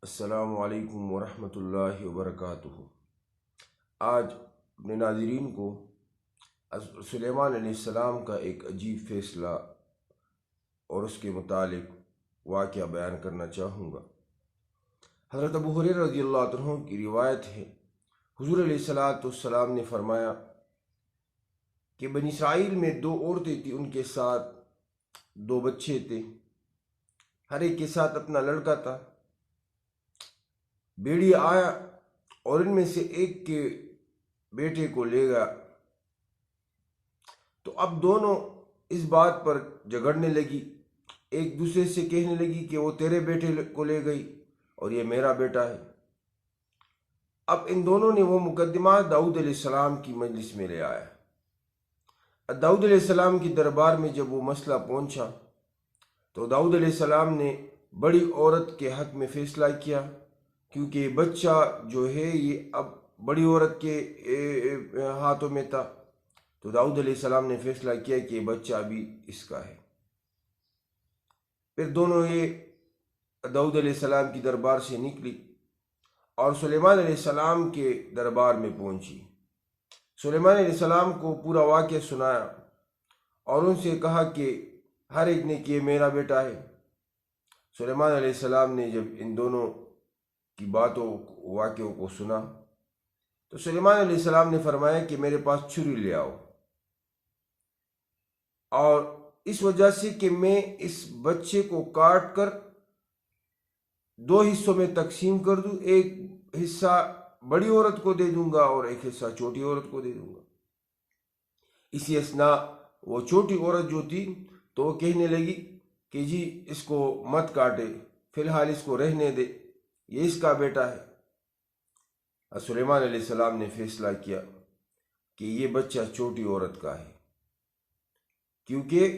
السلام علیکم ورحمۃ اللہ وبرکاتہ۔ آج اپنے ناظرین کو سلیمان علیہ السلام کا ایک عجیب فیصلہ اور اس کے متعلق واقعہ بیان کرنا چاہوں گا۔ حضرت ابو ہریرہ رضی اللہ عنہ کی روایت ہے، حضور علیہ السلام نے فرمایا کہ بنی اسرائیل میں دو عورتیں تھیں، ان کے ساتھ دو بچے تھے، ہر ایک کے ساتھ اپنا لڑکا تھا۔ بھیڑیا آیا اور ان میں سے ایک کے بیٹے کو لے گیا، تو اب دونوں اس بات پر جھگڑنے لگی، ایک دوسرے سے کہنے لگی کہ وہ تیرے بیٹے کو لے گئی اور یہ میرا بیٹا ہے۔ اب ان دونوں نے وہ مقدمہ داؤد علیہ السلام کی مجلس میں لے آیا۔ داؤد علیہ السلام کی دربار میں جب وہ مسئلہ پہنچا تو داؤد علیہ السلام نے بڑی عورت کے حق میں فیصلہ کیا، کیونکہ بچہ جو ہے یہ اب بڑی عورت کے ہاتھوں میں تھا، تو داؤد علیہ السلام نے فیصلہ کیا کہ یہ بچہ ابھی اس کا ہے۔ پھر دونوں یہ داؤد علیہ السلام کی دربار سے نکلی اور سلیمان علیہ السلام کے دربار میں پہنچی۔ سلیمان علیہ السلام کو پورا واقعہ سنایا اور ان سے کہا کہ ہر ایک نے کہ میرا بیٹا ہے۔ سلیمان علیہ السلام نے جب ان دونوں کی باتوں واقعوں کو سنا تو سلیمان علیہ السلام نے فرمایا کہ میرے پاس چھری لے آؤ، اور اس وجہ سے کہ میں اس بچے کو کاٹ کر دو حصوں میں تقسیم کر دوں، ایک حصہ بڑی عورت کو دے دوں گا اور ایک حصہ چھوٹی عورت کو دے دوں گا۔ اسی اثناء وہ چھوٹی عورت جو تھی تو وہ کہنے لگی کہ جی اس کو مت کاٹے، فی الحال اس کو رہنے دے، یہ اس کا بیٹا ہے۔ سلیمان علیہ السلام نے فیصلہ کیا کہ یہ بچہ چھوٹی عورت کا ہے، کیونکہ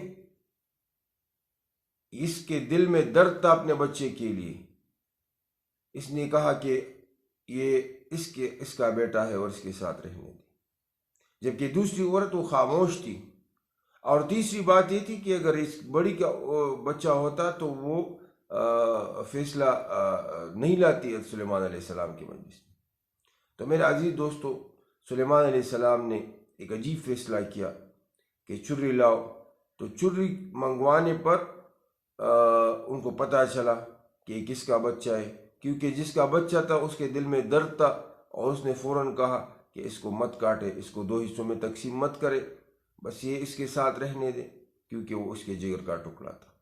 اس کے دل میں درد تھا اپنے بچے کے لیے۔ اس نے کہا کہ یہ اس کا بیٹا ہے اور اس کے ساتھ رہنے دے، جبکہ دوسری عورت وہ خاموش تھی۔ اور تیسری بات یہ تھی کہ اگر اس بڑی کا بچہ ہوتا تو وہ فیصلہ نہیں لاتی سلیمان علیہ السلام کی مجلس میں۔ تو میرے عزیز دوستو، سلیمان علیہ السلام نے ایک عجیب فیصلہ کیا کہ چھری لاؤ، تو چھری منگوانے پر ان کو پتہ چلا کہ کس کا بچہ ہے، کیونکہ جس کا بچہ تھا اس کے دل میں درد تھا اور اس نے فوراً کہا کہ اس کو مت کاٹے، اس کو دو حصوں میں تقسیم مت کرے، بس یہ اس کے ساتھ رہنے دے، کیونکہ وہ اس کے جگر کا ٹکڑا تھا۔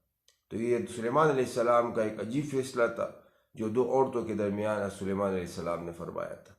تو یہ سلیمان علیہ السلام کا ایک عجیب فیصلہ تھا جو دو عورتوں کے درمیان سلیمان علیہ السلام نے فرمایا تھا۔